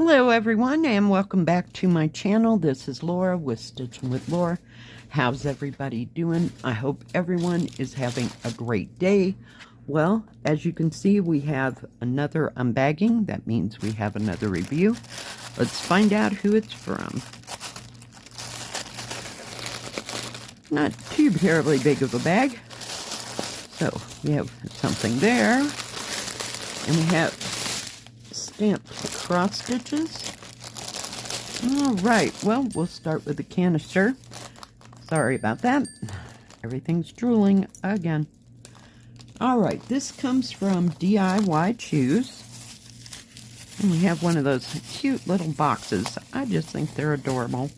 Hello everyone and welcome back to my channel. This is Laura with Stitching with Laura. How's everybody doing? I hope everyone is having a great day. Well, as you can see, we have another unbagging. That means we have another review. Let's find out who it's from. Not too terribly big of a bag. So we have something there. And we have stamped cross stitches. All right, well, we'll start with the canister. Sorry about that. Everything's drooling again. All right, this comes from DIYChoose. And we have one of those cute little boxes. I just think they're adorable.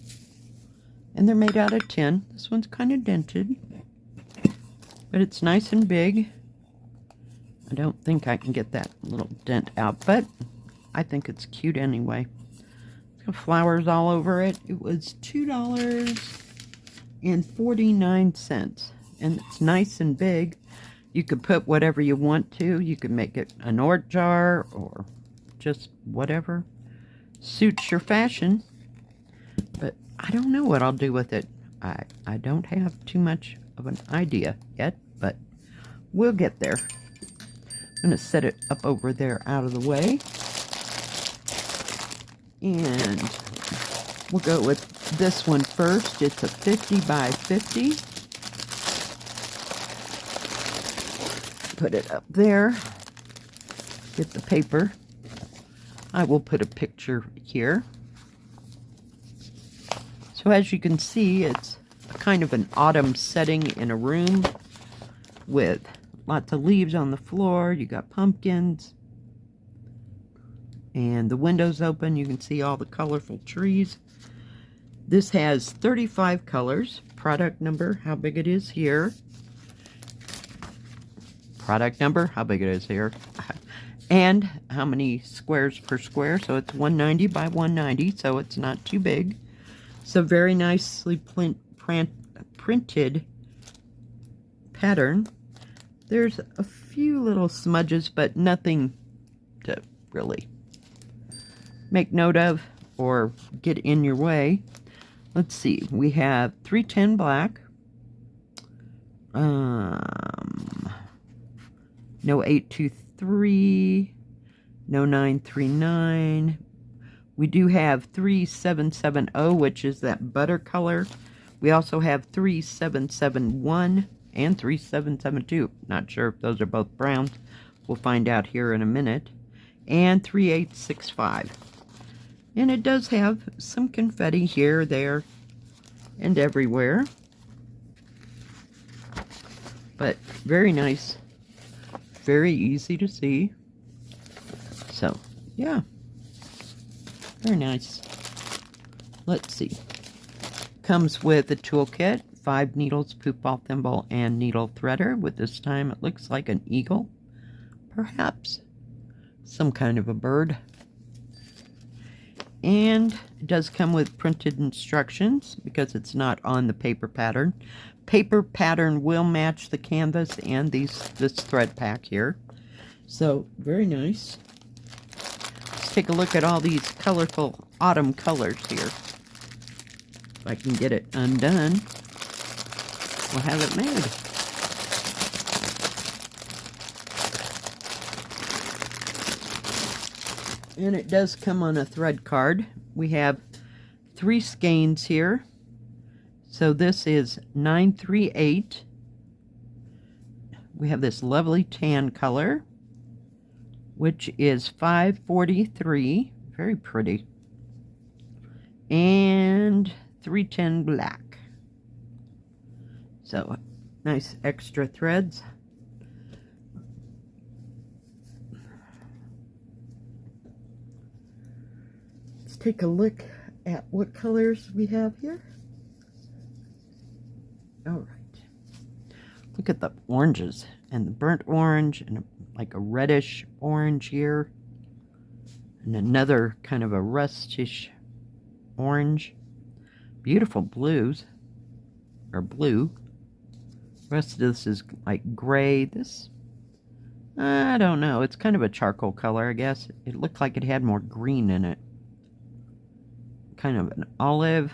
And they're made out of tin. This one's kind of dented, but it's nice and big. I don't think I can get that little dent out, but I think it's cute anyway. It's got flowers all over it. It was $2.49, and it's nice and big. You could put whatever you want to. You could make it an art jar or just whatever suits your fashion. But I don't know what I'll do with it. I don't have too much of an idea yet, but we'll get there. I'm going to set it up over there out of the way. And we'll go with this one first. It's a 50 by 50. Put it up there. Get the paper. I will put a picture here. So as you can see, it's kind of an autumn setting in a room with lots of leaves on the floor. You got pumpkins. And the window's open. You can see all the colorful trees. This has 35 colors. Product number, how big it is here. Product number, how big it is here. And how many squares per square. So it's 190 by 190, so it's not too big. So very nicely printed pattern. There's a few little smudges, but nothing to really make note of or get in your way. Let's see. We have 310 black. No 823. No 939. We do have 3770, which is that butter color. We also have 3771 and 3772. Not sure if those are both browns. We'll find out here in a minute. And 3865. And it does have some confetti here, there, and everywhere. But very nice. Very easy to see. So, yeah. Very nice. Let's see. Comes with a toolkit. 5 needles, poop ball thimble, and needle threader. With this time, it looks like an eagle. Perhaps some kind of a bird. And it does come with printed instructions because it's not on the paper pattern. Paper pattern will match the canvas and this thread pack here. So, very nice. Let's take a look at all these colorful autumn colors here. If I can get it undone, we'll have it made. And it does come on a thread card. We have 3 skeins here. So this is 938. We have this lovely tan color, which is 543. Very pretty. And 310 black. So nice extra threads. Take a look at what colors we have here. All right. Look at the oranges and the burnt orange and like a reddish orange here. And another kind of a rustish orange. Beautiful blues. Or blue. The rest of this is like gray. This, I don't know. It's kind of a charcoal color, I guess. It looked like it had more green in it. kind of an olive,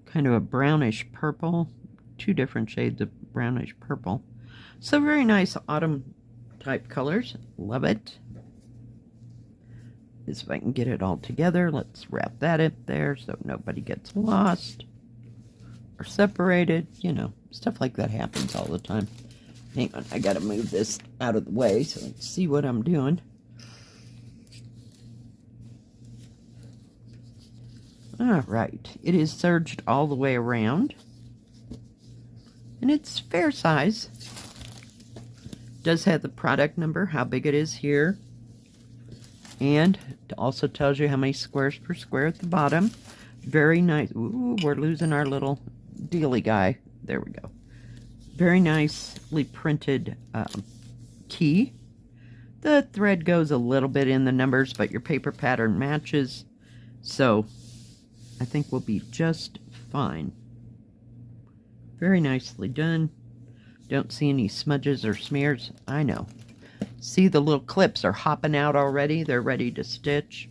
kind of a brownish purple, 2 different shades of brownish purple. So very nice autumn type colors. Love it. If I can get it all together, let's wrap that in there so nobody gets lost or separated. You know, stuff like that happens all the time. Hang on, I gotta move this out of the way so I can see what I'm doing. Alright, it is serged all the way around. And it's fair size. Does have the product number, how big it is here. And it also tells you how many squares per square at the bottom. Very nice. Ooh, we're losing our little dealy guy. There we go. Very nicely printed key. The thread goes a little bit in the numbers, but your paper pattern matches. So I think we'll be just fine. Very nicely done. Don't see any smudges or smears. I know. See, the little clips are hopping out already. They're ready to stitch.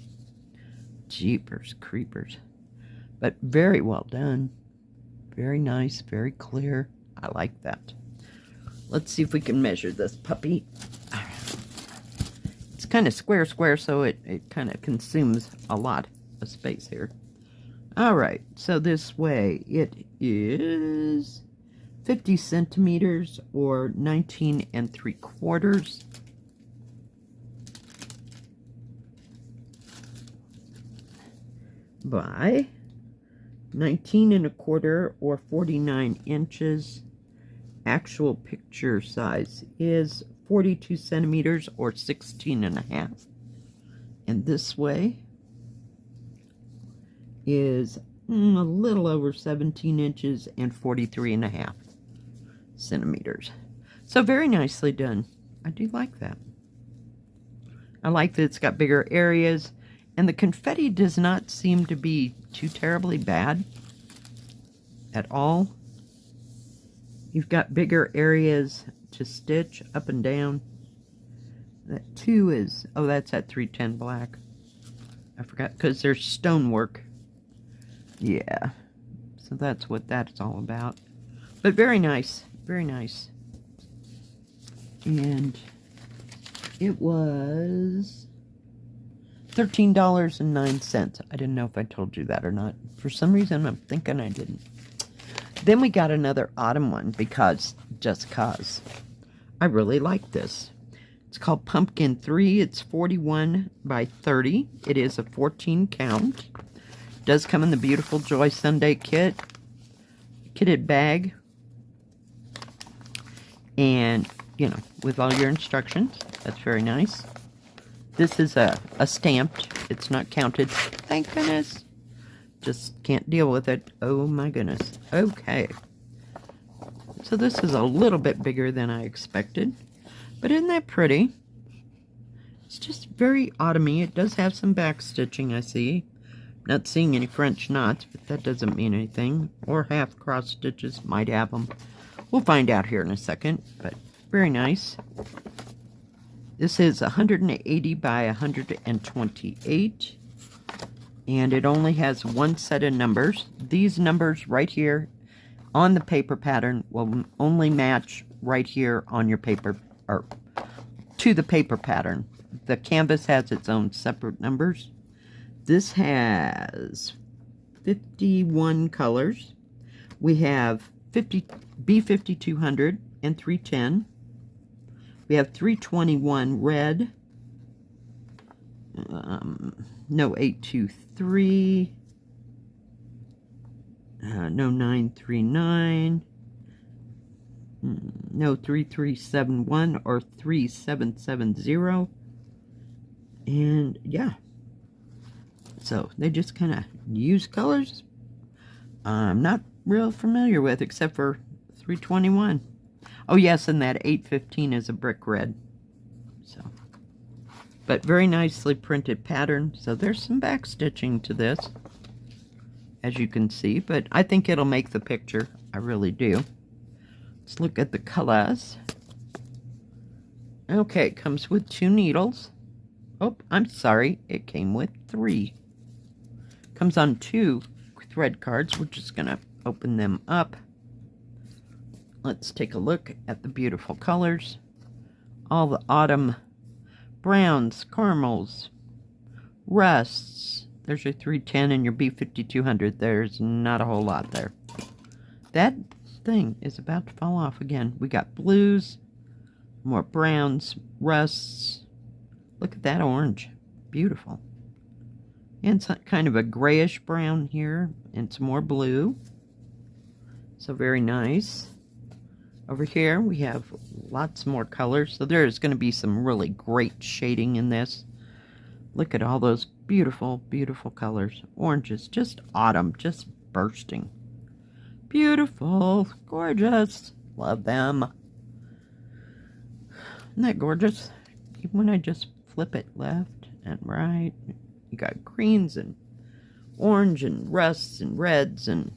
Jeepers creepers. But very well done. Very nice, very clear. I like that. Let's see if we can measure this puppy. It's kind of square, so it kind of consumes a lot of space here. Alright, so this way it is 50 centimeters or 19 3/4. By 19 1/4 or 49 inches. Actual picture size is 42 centimeters or 16 1/2. And this way is a little over 17 inches and 43 1/2 centimeters. So very nicely done. I do like that. I like that it's got bigger areas, and the confetti does not seem to be too terribly bad at all. You've got bigger areas to stitch up and down. That 2 is, oh, that's at 310 black. I forgot, because there's stonework. Yeah, so that's what that's all about. But very nice, very nice. And it was $13.09. I didn't know if I told you that or not. For some reason, I'm thinking I didn't. Then we got another autumn one just cause. I really like this. It's called Pumpkin 3. It's 41 by 30. It is a 14 count. It does come in the beautiful Joy Sunday kit. Kitted bag. And, you know, with all your instructions. That's very nice. This is a stamped. It's not counted. Thank goodness. Just can't deal with it. Oh my goodness. Okay. So this is a little bit bigger than I expected. But isn't that pretty? It's just very autumny. It does have some back stitching, I see. Not seeing any French knots, but that doesn't mean anything. Or half cross stitches. Might have them. We'll find out here in a second. But very nice. This is 180 by 128. And it only has one set of numbers. These numbers right here on the paper pattern will only match right here on your paper, or to the paper pattern. The canvas has its own separate numbers. This has 51 colors. We have B5200 and 310. We have 321 red. No 823. No 939. No 3371 or 3770. And yeah. So they just kind of use colors I'm not real familiar with, except for 321. Oh yes, and that 815 is a brick red. So, but very nicely printed pattern. So there's some back stitching to this, as you can see, but I think it'll make the picture. I really do. Let's look at the colors. Okay, it comes with 2 needles. Oh, I'm sorry, it came with 3. Comes on 2 thread cards. We're just going to open them up. Let's take a look at the beautiful colors. All the autumn browns, caramels, rusts. There's your 310 and your B5200. There's not a whole lot there. That thing is about to fall off again. We got blues, more browns, rusts. Look at that orange. Beautiful. And some kind of a grayish brown here, and some more blue. So very nice. Over here we have lots more colors. So there's going to be some really great shading in this. Look at all those beautiful, beautiful colors. Oranges, just autumn, just bursting. Beautiful, gorgeous. Love them. Isn't that gorgeous? Even when I just flip it left and right, you got greens and orange and rusts and reds and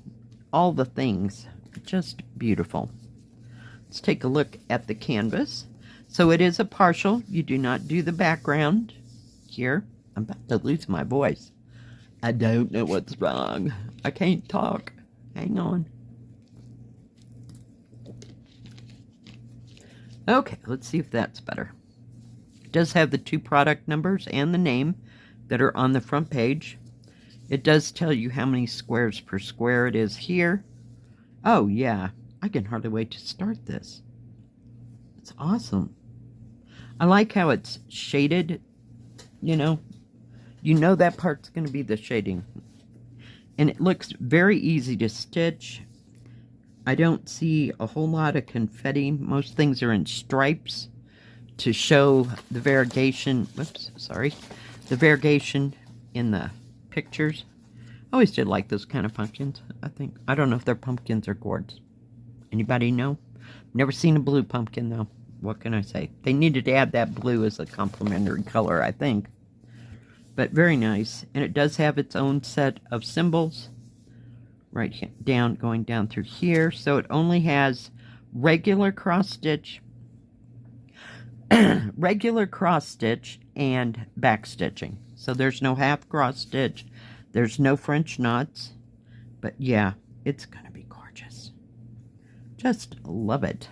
all the things. Just beautiful. Let's take a look at the canvas. So it is a partial. You do not do the background here. I'm about to lose my voice. I don't know what's wrong. I can't talk. Hang on. Okay, let's see if that's better. It does have the 2 product numbers and the name that are on the front page. It does tell you how many squares per square it is here. Oh yeah, I can hardly wait to start this. It's awesome. I like how it's shaded, you know. You know that part's going to be the shading. And it looks very easy to stitch. I don't see a whole lot of confetti. Most things are in stripes to show the variegation. Whoops, sorry. The variegation in the pictures. I always did like those kind of pumpkins, I think. I don't know if they're pumpkins or gourds. Anybody know? Never seen a blue pumpkin, though. What can I say? They needed to add that blue as a complementary color, I think. But very nice. And it does have its own set of symbols. Right here, down, going down through here. So it only has regular cross stitch, regular cross stitch, and back stitching. So there's no half cross stitch. There's no French knots. But yeah, it's going to be gorgeous. Just love it.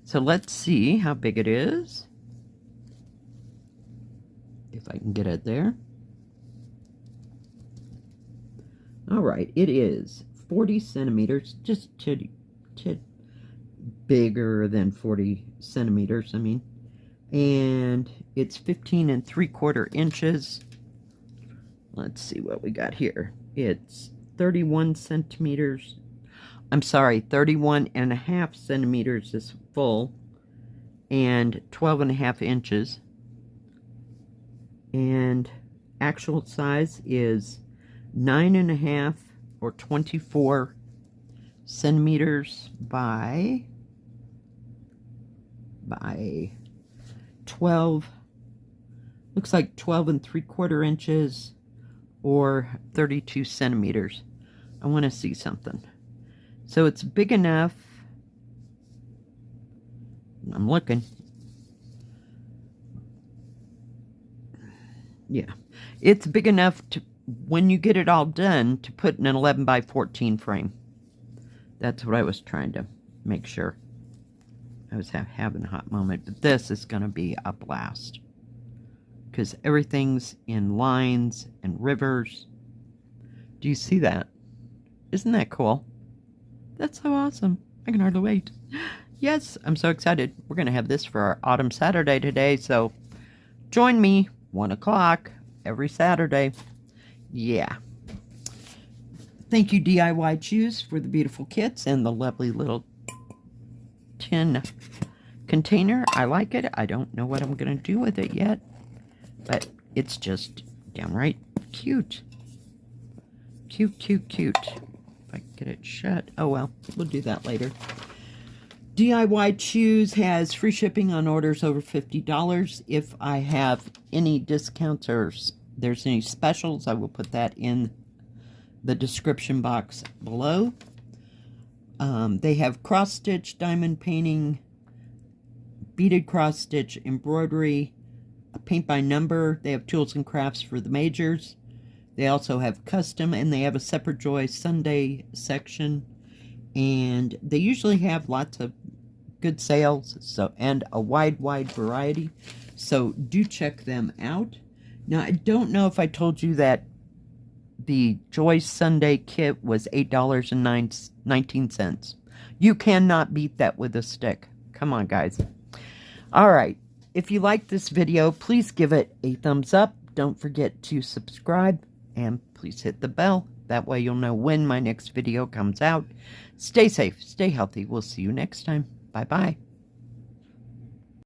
So let's see how big it is. If I can get it there. All right, it is 40 centimeters, just bigger than 40 centimeters, I mean. And it's 15 3/4 inches. Let's see what we got here. It's 31 centimeters. I'm sorry, 31.5 centimeters is full, and 12.5 inches. And actual size is 9.5 or 24 centimeters by 12. Looks like 12 3/4 inches or 32 centimeters. I want to see something. So it's big enough. I'm looking. Yeah, it's big enough to, when you get it all done, to put in an 11 by 14 frame. That's what I was trying to make sure. I was having a hot moment, but this is going to be a blast. Because everything's in lines and rivers. Do you see that? Isn't that cool? That's so awesome. I can hardly wait. Yes, I'm so excited. We're going to have this for our Autumn Saturday today, so join me, 1 o'clock, every Saturday. Yeah. Thank you, DIYChoose, for the beautiful kits and the lovely little tin container. I like it. I don't know what I'm going to do with it yet, but it's just downright cute. Cute, cute, cute. If I can get it shut. Oh, well, we'll do that later. DIYChoose has free shipping on orders over $50. If I have any discounts or there's any specials, I will put that in the description box below. They have cross-stitch, diamond painting, beaded cross-stitch, embroidery, paint by number. They have tools and crafts for the majors. They also have custom, and they have a separate Joy Sunday section. And they usually have lots of good sales, and a wide variety. So do check them out. Now, I don't know if I told you that the Joy Sunday kit was $8.19. You cannot beat that with a stick. Come on, guys. All right. If you like this video, please give it a thumbs up. Don't forget to subscribe, and please hit the bell. That way you'll know when my next video comes out. Stay safe, stay healthy. We'll see you next time. Bye-bye.